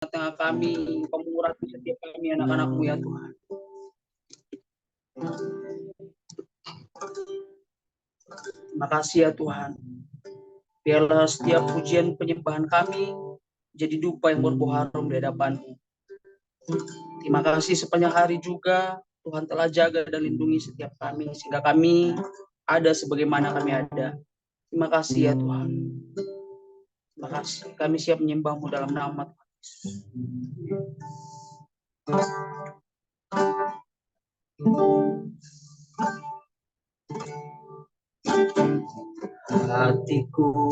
tengah kami, pemurah setiap kami anak-anakmu ya Tuhan. Terima kasih ya Tuhan. Biarlah setiap pujian penyembahan kami jadi dupa yang berbau harum di hadapan-Mu. Terima kasih sepanjang hari juga Tuhan telah jaga dan lindungi setiap kami sehingga kami ada sebagaimana kami ada. Terima kasih ya Tuhan. Terima kasih. Kami siap menyembah-Mu dalam nama Tuhan Yesus. Hatiku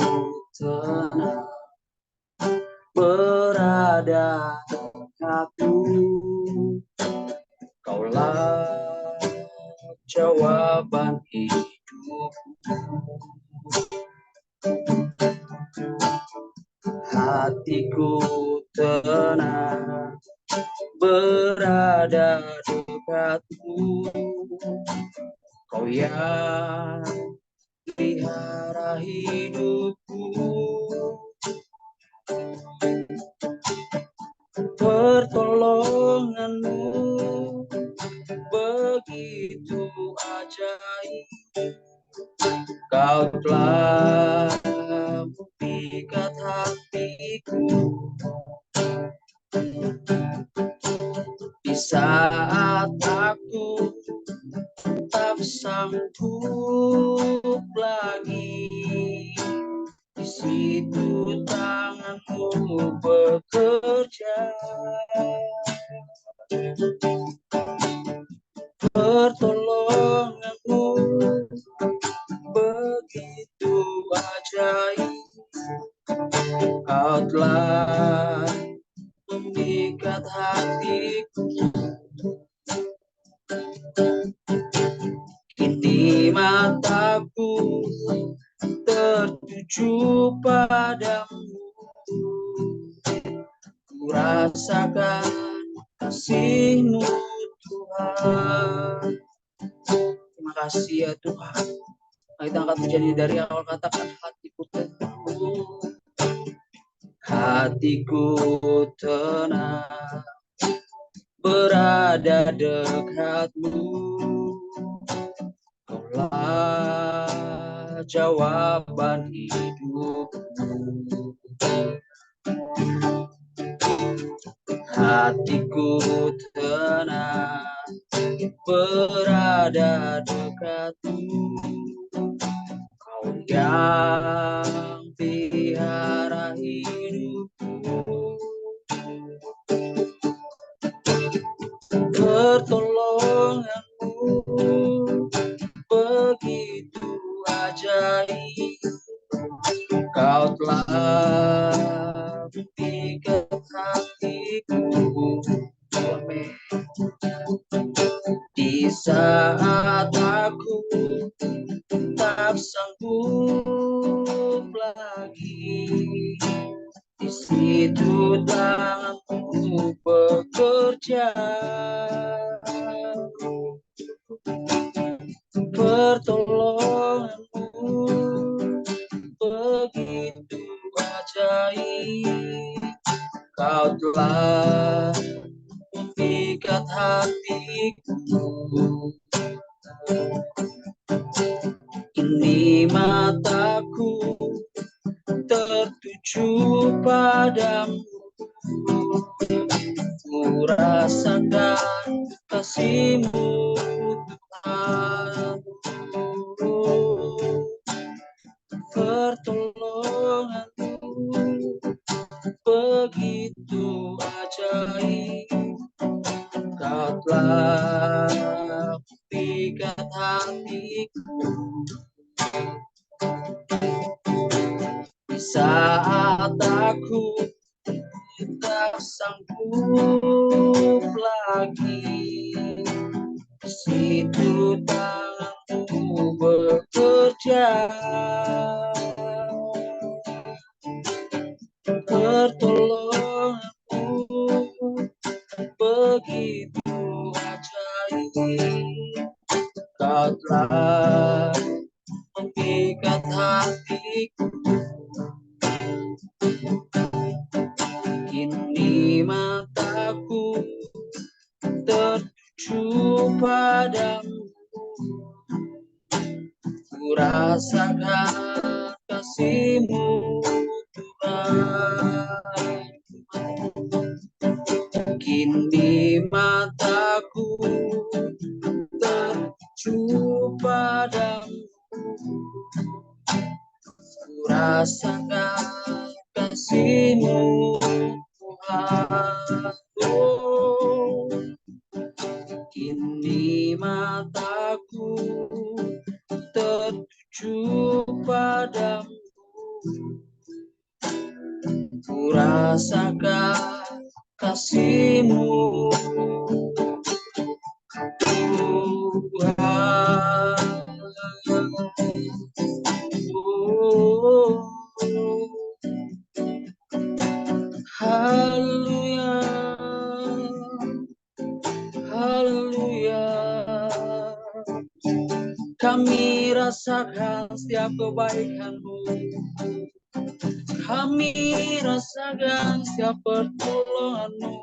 tenang berada dekatmu, Kaulah jawaban hidupku. Hatiku tenang berada dekatmu, Kau yang pelihara hidupku. Pertolongan-Mu begitu ajaib, Kau telah mengikat hatiku. Di saat aku tak sanggup lagi, di situ tangan-Mu bekerja. Pertolongan-Mu begitu ajaib, Kau telah memikat hatiku. Kini mataku tertuju padamu, ku rasakan kasih-Mu Tuhan. Terima kasih ya Tuhan. Kita angkat pujian dari awal, katakan hatiku tenang. Hatiku tenang berada dekat-Mu, Kaulah jawaban hidupku. Hatiku tenang berada dekat-Mu, Kau yang pelihara hidupku. Pertolongan-Mu begitu ajaib, Kau telah mengikat hatiku. Amin. Di saat aku tak sanggup lagi, di situ tangan-Mu bekerja. Pertolongan-Mu begitu ajaib, Kau telah memikat hatiku. Kini mataku tertuju padamu, ku rasakan kasih-Mu Tuhan. Pertolongan-Mu begitu ajaib, Kau telah memikat hatiku. Di saat aku tak sanggup lagi, di situ tangan-Mu bekerja. Pertolongan-Mu begitu ajaib, Kau telah memikat hatiku. Kini mataku tertuju padamu, ku rasakan kasih-Mu Tuhan. Kini mataku tertuju padamu, ku rasakan kasih-Mu Tuhan. Oh, kini mataku tertuju padamu, ku rasakan kasih-Mu Tuhan. Oh, haleluya, haleluya. Kami rasakan setiap kebaikan-Mu, kami rasakan setiap pertolongan-Mu.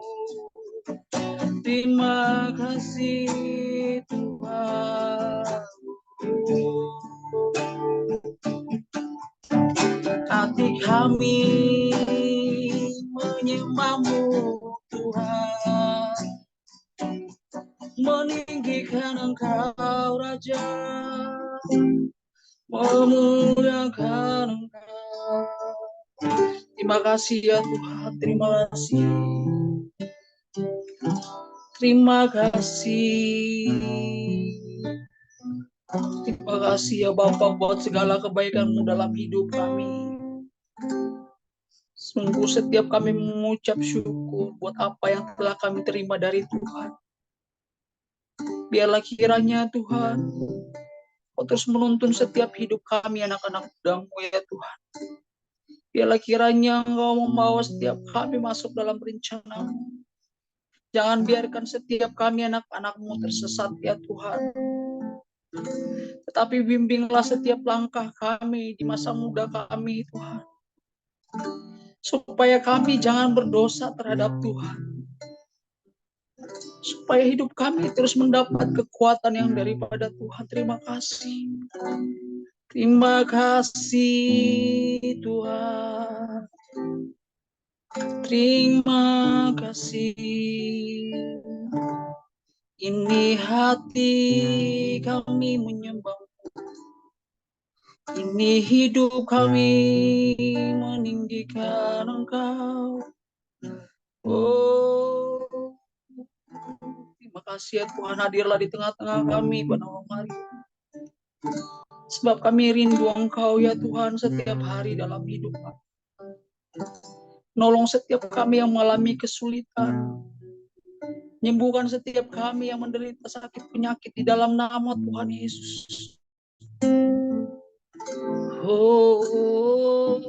Terima kasih Tuhan. Hati kami menyembah-Mu Tuhan, meninggikan Engkau Raja, memuliakan Engkau. Terima kasih ya Tuhan, terima kasih. Terima kasih. Terima kasih ya Bapa buat segala kebaikan-Mu dalam hidup kami. Sungguh setiap kami mengucap syukur buat apa yang telah kami terima dari Tuhan. Biarlah kiranya Tuhan, Kau terus menuntun setiap hidup kami anak-anak muda-Mu ya Tuhan. Biarlah kiranya Engkau membawa setiap kami masuk dalam rencana-Mu. Jangan biarkan setiap kami anak-anak-Mu tersesat ya Tuhan. Tetapi bimbinglah setiap langkah kami di masa muda kami Tuhan. Supaya kami jangan berdosa terhadap Tuhan. Supaya hidup kami terus mendapat kekuatan yang daripada Tuhan. Terima kasih. Terima kasih Tuhan. Terima kasih. Ini hati kami menyembah-Mu. Ini hidup kami meninggikan Engkau. Oh, terima kasih ya Tuhan, hadirlah di tengah-tengah kami pada malam hari. Sebab kami rindu Engkau ya Tuhan setiap hari dalam hidup kami. Nolong setiap kami yang mengalami kesulitan. Menyembuhkan setiap kami yang menderita sakit penyakit di dalam nama Tuhan Yesus. Oh,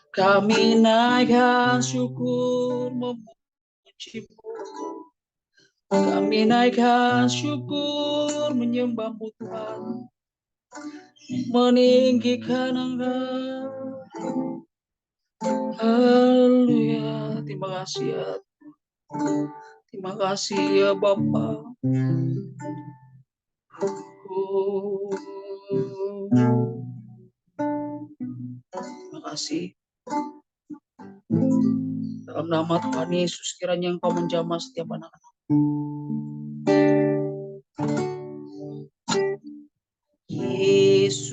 kami naikkan syukur memuji-Mu. Kami naikkan syukur menyembah-Mu Tuhan. Meninggikan Engkau. Haleluya. Terima kasih ya. Terima kasih ya Bapa. Oh, terima kasih. Dalam nama Tuhan Yesus kiranya Engkau menjamah setiap anak-anak. Yesus,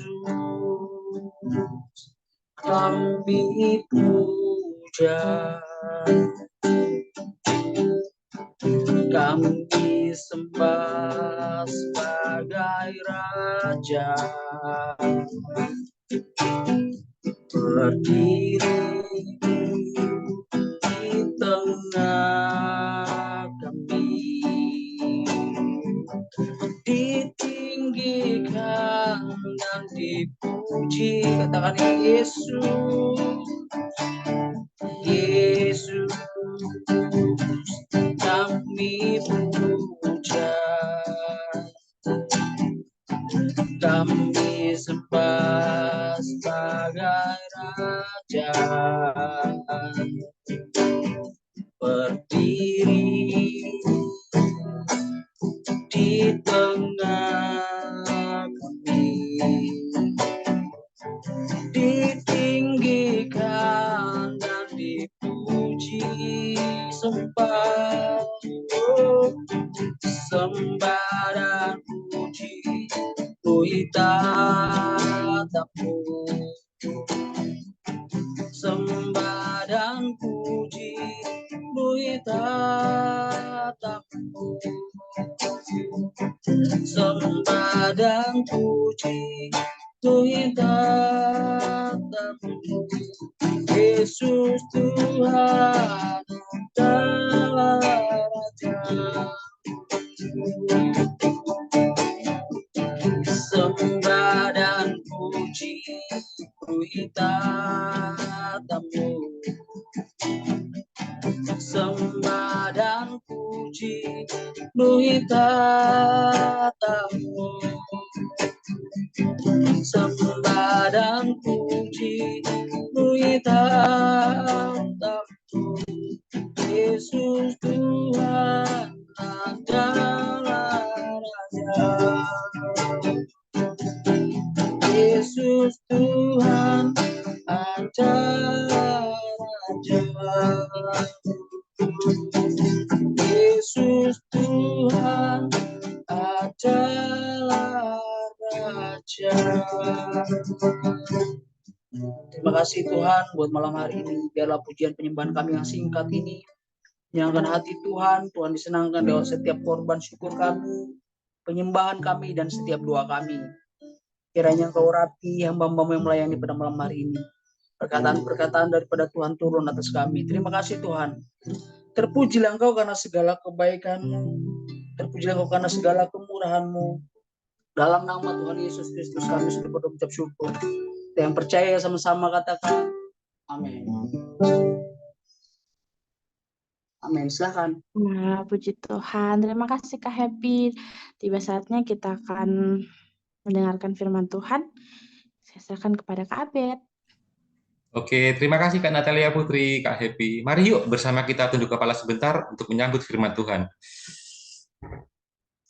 kami puja, kami sembah sebagai Raja, berdiri di tengah kami, ditinggikan dan dipuji. Katakan Yesus, Yesus, kami puja, kami sembah sebagai Raja, berdiri di tengah kami, ditinggikan dan dipuji, sembah, sembah dan puji tatamu, sembah dan puji tatamu, sembah dan puji tatamu. Yesus Tuhan adalah Raja, sembah dan puji tatamu, sembah dan puji tatamu, sembah dan puji tatamu. Yesus Tuhan adalah Raja, Yesus Tuhan adalah Raja, Yesus Tuhan adalah Raja. Terima kasih Tuhan buat malam hari ini. Biarlah pujian penyembahan kami yang singkat ini menyenangkan hati Tuhan. Tuhan disenangkan lewat setiap korban syukur kami, penyembahan kami, dan setiap doa kami. Kiranya Engkau urapi hamba-hamba yang melayani pada malam hari ini. Perkataan-perkataan daripada Tuhan turun atas kami. Terima kasih Tuhan. Terpujilah Engkau karena segala kebaikan-Mu. Terpujilah Engkau karena segala kemurahan-Mu. Dalam nama Tuhan Yesus Kristus kami sudah berucap syukur. Yang percaya sama-sama katakan amin. Amin, silakan. Nah, puji Tuhan. Terima kasih Kak Happy. Tiba saatnya kita akan mendengarkan firman Tuhan. Saya serahkan kepada Kak Abed. Oke, terima kasih Kak Natalia Putri, Kak Happy. Mari yuk bersama kita tunduk kepala sebentar untuk menyambut firman Tuhan.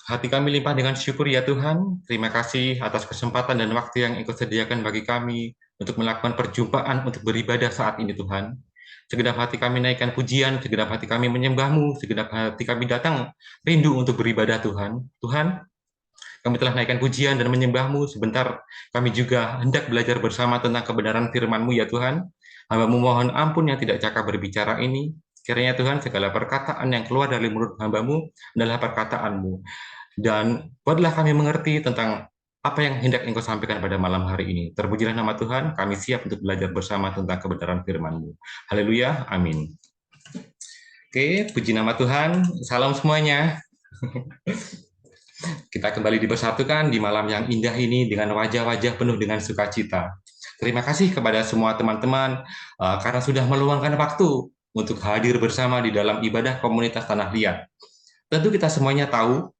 Hati kami limpah dengan syukur ya Tuhan. Terima kasih atas kesempatan dan waktu yang Engkau sediakan bagi kami untuk melakukan perjumpaan untuk beribadah saat ini Tuhan. Segenap hati kami naikkan pujian, segenap hati kami menyembah-Mu, segenap hati kami datang rindu untuk beribadah Tuhan. Tuhan, kami telah naikkan pujian dan menyembah-Mu. Sebentar kami juga hendak belajar bersama tentang kebenaran firman-Mu ya Tuhan. Hamba-Mu mohon ampun yang tidak cakap berbicara ini. Kiranya Tuhan segala perkataan yang keluar dari mulut hamba-Mu adalah perkataan-Mu. Dan buatlah kami mengerti tentang apa yang hendak Engkau sampaikan pada malam hari ini. Terpujilah nama Tuhan, kami siap untuk belajar bersama tentang kebenaran firman-Mu. Haleluya, amin. Oke, puji nama Tuhan. Salam semuanya. Kita kembali dipersatukan di malam yang indah ini dengan wajah-wajah penuh dengan sukacita. Terima kasih kepada semua teman-teman karena sudah meluangkan waktu untuk hadir bersama di dalam ibadah komunitas Tanah Liat. Tentu kita semuanya tahu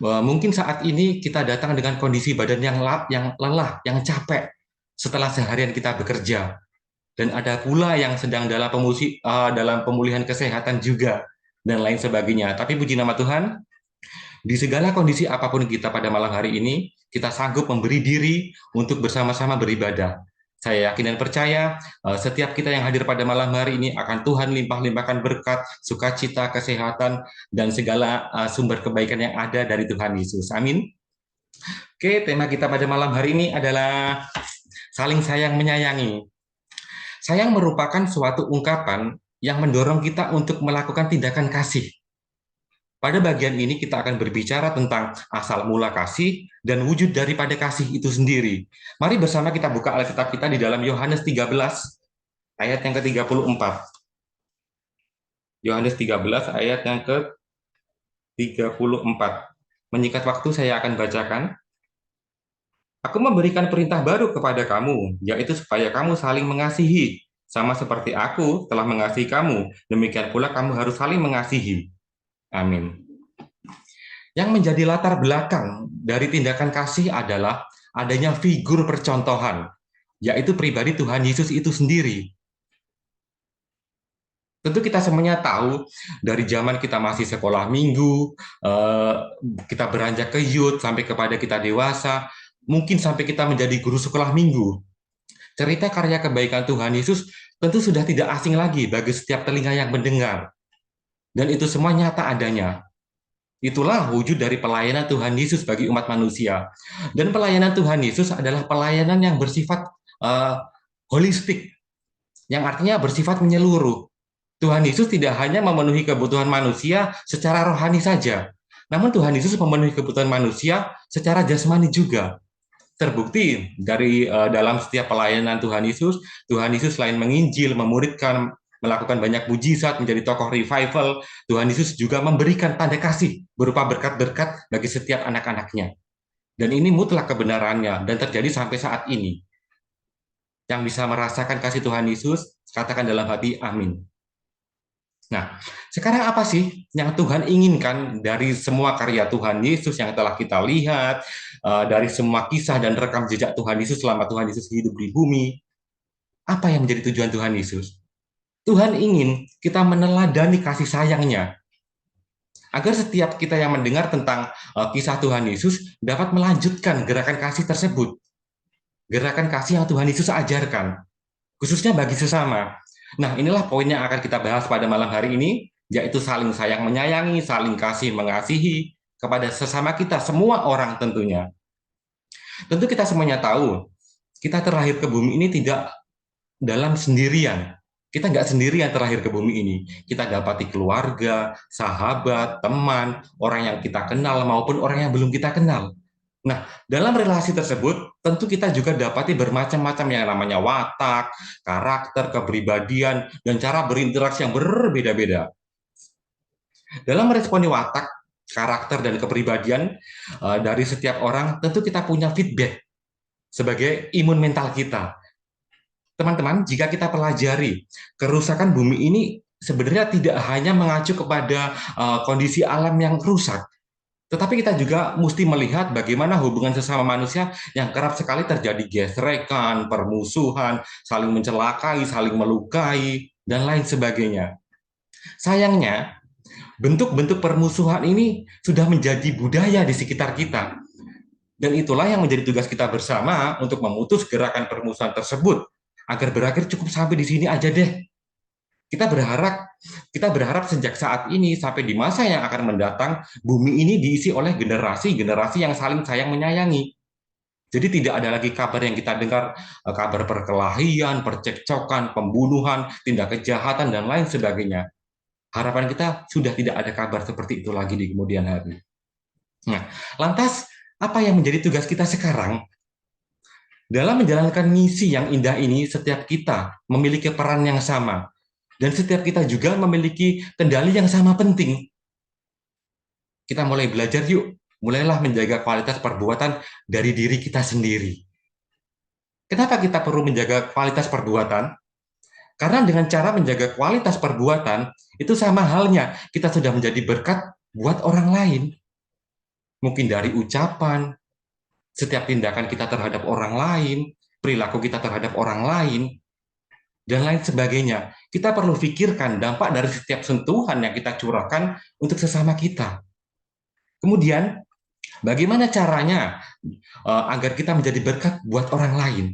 mungkin saat ini kita datang dengan kondisi badan yang lelah, yang capek setelah seharian kita bekerja. Dan ada pula yang sedang dalam pemulihan kesehatan juga, dan lain sebagainya. Tapi puji nama Tuhan, di segala kondisi apapun kita pada malam hari ini, kita sanggup memberi diri untuk bersama-sama beribadah. Saya yakin dan percaya setiap kita yang hadir pada malam hari ini akan Tuhan limpah-limpahkan berkat, sukacita, kesehatan, dan segala sumber kebaikan yang ada dari Tuhan Yesus. Amin. Oke, tema kita pada malam hari ini adalah saling sayang menyayangi. Sayang merupakan suatu ungkapan yang mendorong kita untuk melakukan tindakan kasih. Pada bagian ini kita akan berbicara tentang asal mula kasih dan wujud daripada kasih itu sendiri. Mari bersama kita buka Alkitab kita di dalam Yohanes 13 ayat yang ke-34. Yohanes 13 ayat yang ke-34. Menyingkat waktu saya akan bacakan. Aku memberikan perintah baru kepada kamu, yaitu supaya kamu saling mengasihi, sama seperti aku telah mengasihi kamu, demikian pula kamu harus saling mengasihi. Amin. Yang menjadi latar belakang dari tindakan kasih adalah adanya figur percontohan, yaitu pribadi Tuhan Yesus itu sendiri. Tentu kita semuanya tahu dari zaman kita masih sekolah minggu, kita beranjak ke youth, sampai kepada kita dewasa, mungkin sampai kita menjadi guru sekolah minggu. Cerita karya kebaikan Tuhan Yesus tentu sudah tidak asing lagi bagi setiap telinga yang mendengar. Dan itu semua nyata adanya. Itulah wujud dari pelayanan Tuhan Yesus bagi umat manusia. Dan pelayanan Tuhan Yesus adalah pelayanan yang bersifat holistik, yang artinya bersifat menyeluruh. Tuhan Yesus tidak hanya memenuhi kebutuhan manusia secara rohani saja, namun Tuhan Yesus memenuhi kebutuhan manusia secara jasmani juga. Terbukti dari dalam setiap pelayanan Tuhan Yesus selain menginjil, memuridkan, melakukan banyak mujizat, menjadi tokoh revival, Tuhan Yesus juga memberikan tanda kasih berupa berkat-berkat bagi setiap anak-anaknya. Dan ini mutlak kebenarannya dan terjadi sampai saat ini. Yang bisa merasakan kasih Tuhan Yesus, katakan dalam hati, amin. Nah, sekarang apa sih yang Tuhan inginkan dari semua karya Tuhan Yesus yang telah kita lihat, dari semua kisah dan rekam jejak Tuhan Yesus selama Tuhan Yesus hidup di bumi? Apa yang menjadi tujuan Tuhan Yesus? Tuhan ingin kita meneladani kasih sayangnya, agar setiap kita yang mendengar tentang kisah Tuhan Yesus dapat melanjutkan gerakan kasih tersebut, gerakan kasih yang Tuhan Yesus ajarkan, khususnya bagi sesama. Nah, inilah poin yang akan kita bahas pada malam hari ini, yaitu saling sayang menyayangi, saling kasih mengasihi kepada sesama kita, semua orang tentunya. Tentu kita semuanya tahu, kita terlahir ke bumi ini tidak dalam sendirian. Kita nggak sendirian terlahir ke bumi ini. Kita dapati keluarga, sahabat, teman, orang yang kita kenal maupun orang yang belum kita kenal. Nah, dalam relasi tersebut, tentu kita juga dapati bermacam-macam yang namanya watak, karakter, kepribadian, dan cara berinteraksi yang berbeda-beda. Dalam meresponi watak, karakter, dan kepribadian dari setiap orang, tentu kita punya feedback sebagai imun mental kita. Teman-teman, jika kita pelajari, kerusakan bumi ini sebenarnya tidak hanya mengacu kepada kondisi alam yang rusak, tetapi kita juga mesti melihat bagaimana hubungan sesama manusia yang kerap sekali terjadi gesrekan, permusuhan, saling mencelakai, saling melukai, dan lain sebagainya. Sayangnya, bentuk-bentuk permusuhan ini sudah menjadi budaya di sekitar kita. Dan itulah yang menjadi tugas kita bersama untuk memutus gerakan permusuhan tersebut, agar berakhir cukup sampai di sini aja deh. Kita berharap sejak saat ini sampai di masa yang akan mendatang, bumi ini diisi oleh generasi-generasi yang saling sayang menyayangi. Jadi tidak ada lagi kabar yang kita dengar, kabar perkelahian, percekcokan, pembunuhan, tindak kejahatan, dan lain sebagainya. Harapan kita sudah tidak ada kabar seperti itu lagi di kemudian hari. Nah, lantas apa yang menjadi tugas kita sekarang? Dalam menjalankan misi yang indah ini, setiap kita memiliki peran yang sama. Dan setiap kita juga memiliki kendali yang sama penting. Kita mulai belajar yuk, mulailah menjaga kualitas perbuatan dari diri kita sendiri. Kenapa kita perlu menjaga kualitas perbuatan? Karena dengan cara menjaga kualitas perbuatan, itu sama halnya kita sudah menjadi berkat buat orang lain. Mungkin dari ucapan, setiap tindakan kita terhadap orang lain, perilaku kita terhadap orang lain, dan lain sebagainya. Kita perlu pikirkan dampak dari setiap sentuhan yang kita curahkan untuk sesama kita. Kemudian, bagaimana caranya agar kita menjadi berkat buat orang lain?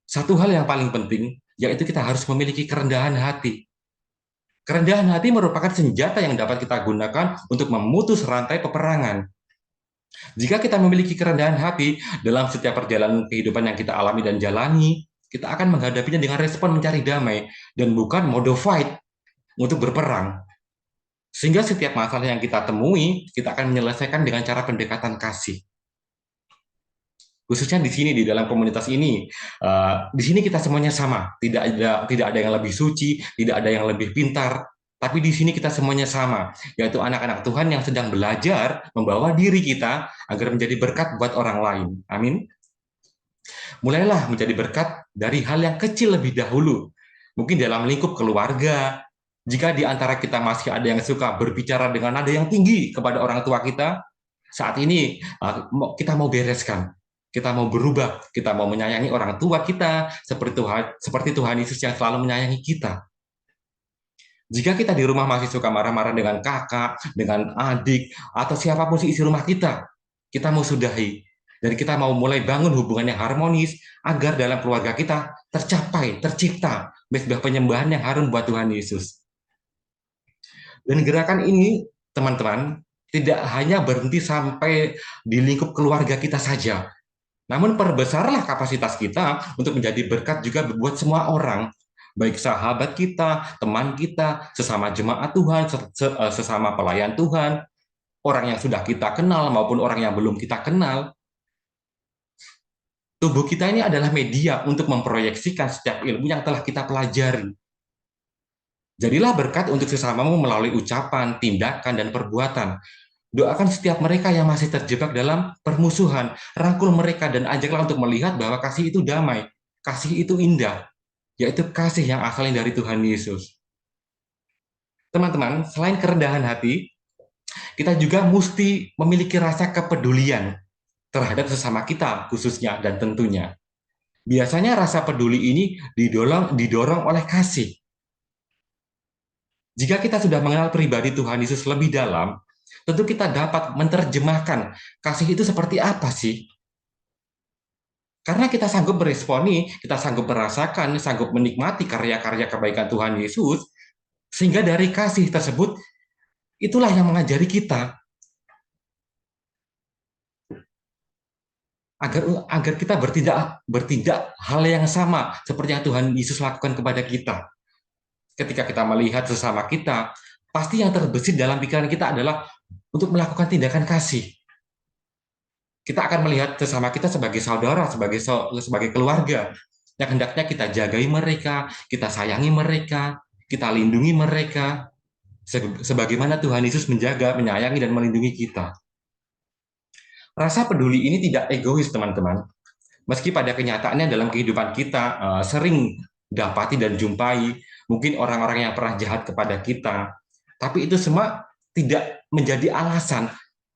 Satu hal yang paling penting, yaitu kita harus memiliki kerendahan hati. Kerendahan hati merupakan senjata yang dapat kita gunakan untuk memutus rantai peperangan. Jika kita memiliki kerendahan hati dalam setiap perjalanan kehidupan yang kita alami dan jalani, kita akan menghadapinya dengan respon mencari damai dan bukan mode fight untuk berperang. Sehingga setiap masalah yang kita temui, kita akan menyelesaikan dengan cara pendekatan kasih. Khususnya di sini, di dalam komunitas ini, di sini kita semuanya sama. Tidak ada yang lebih suci, tidak ada yang lebih pintar, tapi di sini kita semuanya sama, yaitu anak-anak Tuhan yang sedang belajar membawa diri kita agar menjadi berkat buat orang lain. Amin. Mulailah menjadi berkat dari hal yang kecil lebih dahulu. Mungkin dalam lingkup keluarga, jika di antara kita masih ada yang suka berbicara dengan nada yang tinggi kepada orang tua kita, saat ini kita mau bereskan. Kita mau berubah, kita mau menyayangi orang tua kita seperti Tuhan Yesus yang selalu menyayangi kita. Jika kita di rumah masih suka marah-marah dengan kakak, dengan adik, atau siapapun isi rumah kita mau sudahi. Dan kita mau mulai bangun hubungan yang harmonis agar dalam keluarga kita tercapai, tercipta mesbah penyembahan yang harum buat Tuhan Yesus. Dan gerakan ini, teman-teman, tidak hanya berhenti sampai di lingkup keluarga kita saja, namun perbesarlah kapasitas kita untuk menjadi berkat juga buat semua orang, baik sahabat kita, teman kita, sesama jemaat Tuhan, sesama pelayan Tuhan, orang yang sudah kita kenal maupun orang yang belum kita kenal. Tubuh kita ini adalah media untuk memproyeksikan setiap ilmu yang telah kita pelajari. Jadilah berkat untuk sesamamu melalui ucapan, tindakan, dan perbuatan. Doakan setiap mereka yang masih terjebak dalam permusuhan, rangkul mereka dan ajaklah untuk melihat bahwa kasih itu damai, kasih itu indah, yaitu kasih yang asalnya dari Tuhan Yesus. Teman-teman, selain kerendahan hati, kita juga mesti memiliki rasa kepedulian terhadap sesama kita khususnya dan tentunya. Biasanya rasa peduli ini didorong oleh kasih. Jika kita sudah mengenal pribadi Tuhan Yesus lebih dalam, tentu kita dapat menerjemahkan kasih itu seperti apa sih? Karena kita sanggup meresponi, kita sanggup merasakan, sanggup menikmati karya-karya kebaikan Tuhan Yesus, sehingga dari kasih tersebut, itulah yang mengajari kita agar kita bertindak hal yang sama seperti yang Tuhan Yesus lakukan kepada kita. Ketika kita melihat sesama kita, pasti yang terbesit dalam pikiran kita adalah untuk melakukan tindakan kasih. Kita akan melihat sesama kita sebagai saudara, sebagai keluarga, yang hendaknya kita jagai mereka, kita sayangi mereka, kita lindungi mereka, sebagaimana Tuhan Yesus menjaga, menyayangi, dan melindungi kita. Rasa peduli ini tidak egois, teman-teman. Meski pada kenyataannya dalam kehidupan kita sering dapati dan jumpai mungkin orang-orang yang pernah jahat kepada kita, tapi itu semua tidak menjadi alasan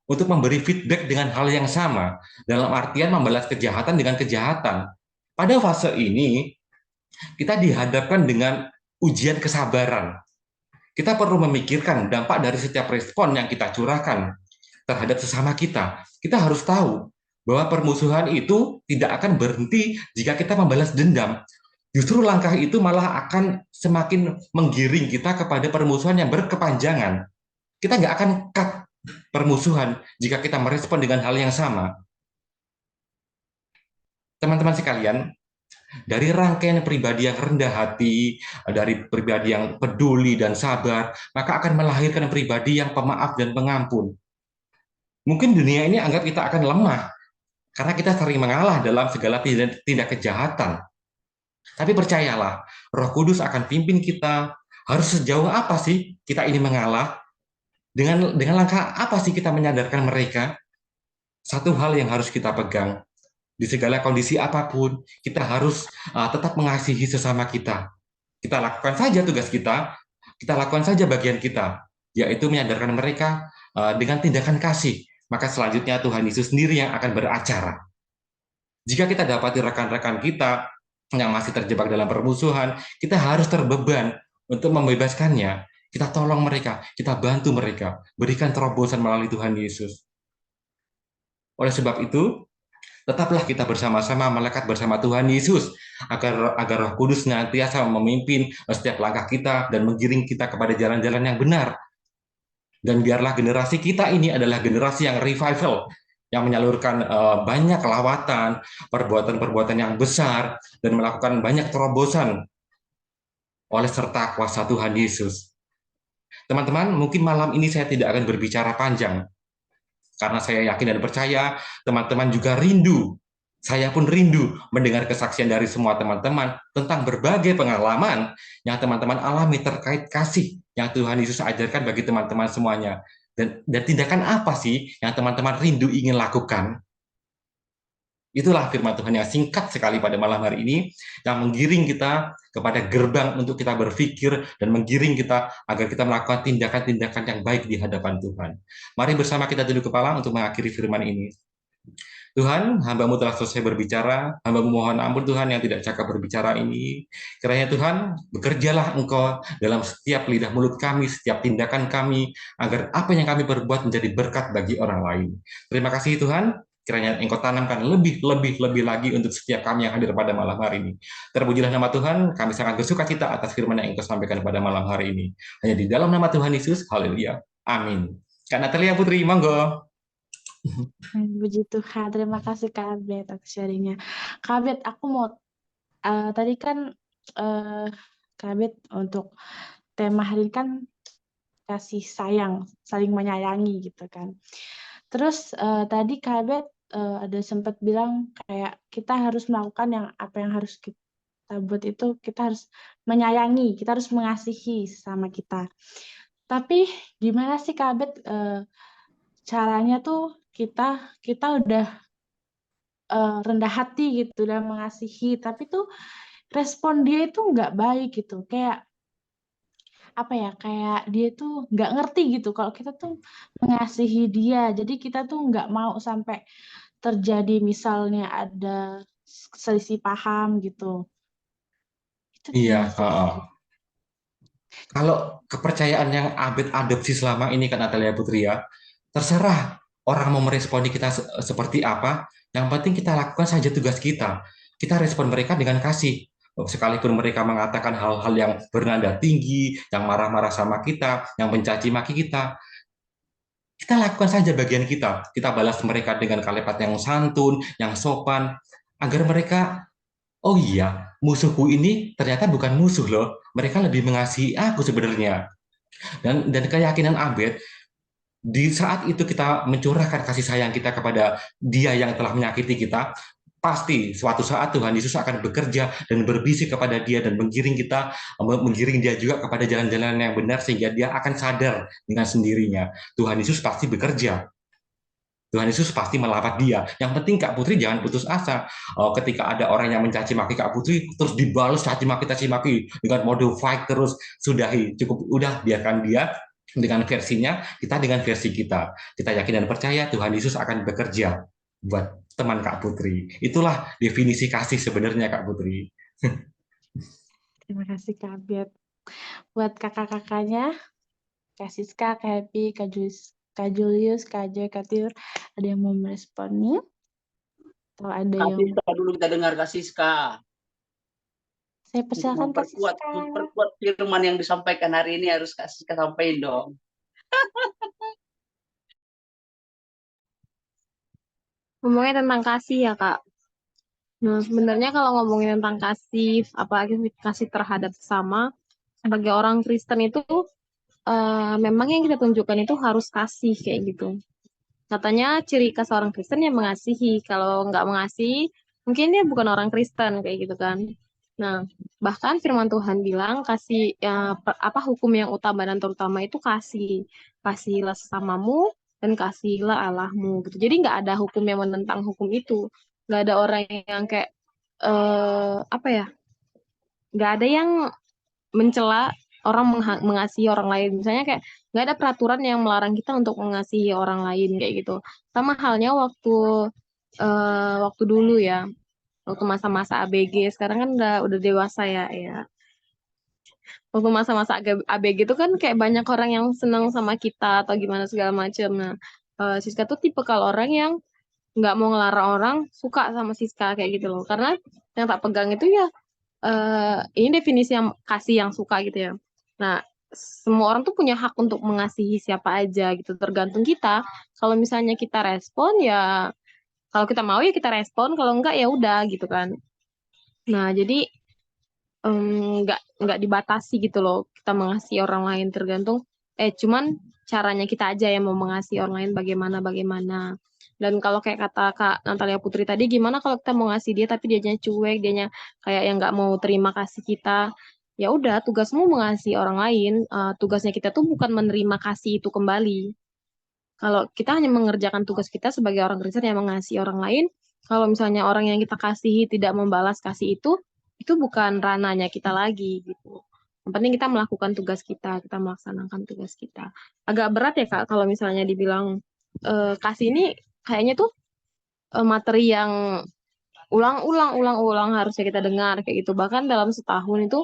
untuk memberi feedback dengan hal yang sama, dalam artian membalas kejahatan dengan kejahatan. Pada fase ini, kita dihadapkan dengan ujian kesabaran. Kita perlu memikirkan dampak dari setiap respon yang kita curahkan terhadap sesama kita. Kita harus tahu bahwa permusuhan itu tidak akan berhenti jika kita membalas dendam. Justru langkah itu malah akan semakin menggiring kita kepada permusuhan yang berkepanjangan. Kita nggak akan cut permusuhan jika kita merespon dengan hal yang sama. Teman-teman sekalian, dari rangkaian pribadi yang rendah hati, dari pribadi yang peduli dan sabar, maka akan melahirkan pribadi yang pemaaf dan pengampun. Mungkin dunia ini anggap kita akan lemah, karena kita sering mengalah dalam segala tindak kejahatan. Tapi percayalah, Roh Kudus akan pimpin kita. Harus sejauh apa sih kita ini mengalah? Dengan langkah apa sih kita menyadarkan mereka? Satu hal yang harus kita pegang, di segala kondisi apapun, kita harus tetap mengasihi sesama kita. Kita lakukan saja tugas kita lakukan saja bagian kita, yaitu menyadarkan mereka dengan tindakan kasih. Maka selanjutnya Tuhan Yesus sendiri yang akan beracara. Jika kita dapati rekan-rekan kita yang masih terjebak dalam permusuhan, kita harus terbeban untuk membebaskannya. Kita tolong mereka, kita bantu mereka, berikan terobosan melalui Tuhan Yesus. Oleh sebab itu, tetaplah kita bersama-sama melekat bersama Tuhan Yesus, agar Roh Kudus senantiasa memimpin setiap langkah kita dan menggiring kita kepada jalan-jalan yang benar. Dan biarlah generasi kita ini adalah generasi yang revival, yang menyalurkan banyak lawatan, perbuatan-perbuatan yang besar, dan melakukan banyak terobosan oleh serta kuasa Tuhan Yesus. Teman-teman, mungkin malam ini saya tidak akan berbicara panjang, karena saya yakin dan percaya teman-teman juga rindu, saya pun rindu mendengar kesaksian dari semua teman-teman tentang berbagai pengalaman yang teman-teman alami terkait kasih yang Tuhan Yesus ajarkan bagi teman-teman semuanya. Dan tindakan apa sih yang teman-teman rindu ingin lakukan? Itulah firman Tuhan yang singkat sekali pada malam hari ini, yang menggiring kita kepada gerbang untuk kita berpikir dan menggiring kita agar kita melakukan tindakan-tindakan yang baik di hadapan Tuhan. Mari bersama kita duduk kepala untuk mengakhiri firman ini. Tuhan, hamba-Mu telah selesai berbicara, hamba-Mu mohon ampun Tuhan yang tidak cakap berbicara ini. Kiranya Tuhan, bekerjalah Engkau dalam setiap lidah mulut kami, setiap tindakan kami, agar apa yang kami perbuat menjadi berkat bagi orang lain. Terima kasih Tuhan, kiranya Engkau tanamkan lebih lagi untuk setiap kami yang hadir pada malam hari ini. Terpujilah nama Tuhan, kami sangat bersuka cita atas firman yang Engkau sampaikan pada malam hari ini. Hanya di dalam nama Tuhan Yesus, haleluya, amin. Kak Natalia Putri, monggo. Puji Tuhan, terima kasih Kak Abed atas sharingnya. Kak Abed, aku mau tadi kan Kak Abed untuk tema hari ini kan kasih sayang, saling menyayangi gitu kan. Terus tadi Kak Abed ada sempat bilang kayak kita harus melakukan apa yang harus kita buat itu, kita harus menyayangi, kita harus mengasihi sama kita. Tapi gimana sih Kak Abed caranya tuh kita udah rendah hati gitu dan mengasihi, tapi tuh respon dia itu nggak baik gitu, kayak apa ya, kayak dia tuh nggak ngerti gitu kalau kita tuh mengasihi dia, jadi kita tuh nggak mau sampai terjadi misalnya ada selisih paham gitu. Itu Iya, gimana sih Kak? kalau kepercayaan yang Abed adopsi selama ini kan Natalia Putri ya, terserah orang mau meresponi kita seperti apa, yang penting kita lakukan saja tugas kita. Kita respon mereka dengan kasih. Sekalipun mereka mengatakan hal-hal yang bernada tinggi, yang marah-marah sama kita, yang mencaci maki kita lakukan saja bagian kita. Kita balas mereka dengan kalimat yang santun, yang sopan, agar mereka, oh iya, musuhku ini ternyata bukan musuh loh. Mereka lebih mengasihi aku sebenarnya. Dan keyakinan Abed, di saat itu kita mencurahkan kasih sayang kita kepada dia yang telah menyakiti kita, pasti suatu saat Tuhan Yesus akan bekerja dan berbisik kepada dia dan menggiring dia juga kepada jalan-jalan yang benar sehingga dia akan sadar dengan sendirinya. Tuhan Yesus pasti bekerja. Tuhan Yesus pasti melawat dia. Yang penting Kak Putri jangan putus asa. Ketika ada orang yang mencaci maki Kak Putri, terus dibalas caci maki dengan mode fight terus, sudahi. Cukup, udah biarkan dia dengan versinya, kita dengan versi kita. Kita yakin dan percaya Tuhan Yesus akan bekerja buat teman Kak Putri. Itulah definisi kasih sebenarnya Kak Putri. Terima kasih Kak Abed. Buat kakak-kakaknya, Kak Siska, Kak Happy, Kak Julius, Kak Joy, Kak Tiur, ada yang mau meresponnya? Atau ada Kak yang Siska dulu kita dengar Kak Siska. saya Untuk persilakan Kak Siska. memperkuat firman yang disampaikan hari ini harus Kak Siska sampaikan dong. Ngomongnya tentang kasih ya, Kak. Nah, sebenarnya kalau ngomongin tentang kasih, apalagi kasih terhadap sesama, sebagai orang Kristen itu memang yang kita tunjukkan itu harus kasih kayak gitu. Katanya ciri khas orang Kristen yang mengasihi. Kalau nggak mengasihi, mungkin dia bukan orang Kristen kayak gitu kan. Nah, bahkan firman Tuhan bilang kasih apa hukum yang utama dan terutama itu kasih. Kasihilah sesamamu dan kasihilah Allahmu gitu. Jadi nggak ada hukum yang menentang hukum itu. Nggak ada orang yang kayak apa ya? Nggak ada yang mencela orang mengasihi orang lain. Misalnya kayak nggak ada peraturan yang melarang kita untuk mengasihi orang lain kayak gitu. Sama halnya waktu dulu ya, waktu masa-masa ABG. Sekarang kan udah dewasa ya, ya. Waktu masa-masa ABG itu kan kayak banyak orang yang senang sama kita atau gimana segala macam. Nah, Siska tuh tipe kalau orang yang nggak mau ngelarang orang suka sama Siska kayak gitu loh. Karena yang tak pegang itu ya ini definisi yang kasih yang suka gitu ya. Nah, semua orang tuh punya hak untuk mengasihi siapa aja gitu, tergantung kita. Kalau misalnya kita respon ya, kalau kita mau ya kita respon, kalau enggak ya udah gitu kan. Nah, jadi nggak dibatasi gitu loh kita mengasihi orang lain tergantung cuman caranya kita aja yang mau mengasihi orang lain bagaimana. Dan kalau kayak kata Kak Natalia Putri tadi, gimana kalau kita mau ngasih dia tapi dianya cuek, dianya kayak yang nggak mau terima kasih kita. Ya udah, tugasmu mengasihi orang lain. Tugasnya kita tuh bukan menerima kasih itu kembali. Kalau kita hanya mengerjakan tugas kita sebagai orang Kristen yang mengasihi orang lain, kalau misalnya orang yang kita kasihi tidak membalas kasih itu bukan ranahnya kita lagi gitu. Yang penting kita melakukan tugas kita melaksanakan tugas kita. Agak berat ya Kak kalau misalnya dibilang kasih ini kayaknya tuh materi yang ulang-ulang harusnya kita dengar kayak gitu. Bahkan dalam setahun itu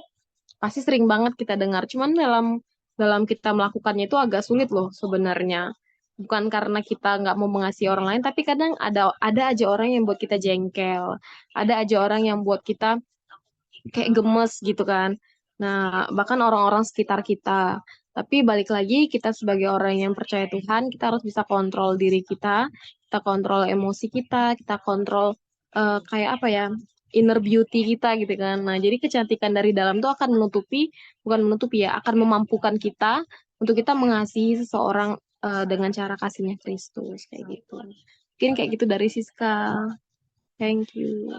pasti sering banget kita dengar. Cuman dalam kita melakukannya itu agak sulit loh sebenarnya. Bukan karena kita nggak mau mengasihi orang lain, tapi kadang ada aja orang yang buat kita jengkel, ada aja orang yang buat kita kayak gemes gitu kan. Nah, bahkan orang-orang sekitar kita. Tapi balik lagi, kita sebagai orang yang percaya Tuhan, kita harus bisa kontrol diri kita kontrol emosi kita kontrol kayak apa ya, inner beauty kita gitu kan. Nah, jadi kecantikan dari dalam tuh akan bukan menutupi ya, akan memampukan kita untuk kita mengasihi seseorang dengan cara kasihnya Kristus kayak gitu. Mungkin kayak gitu dari Siska. Thank you.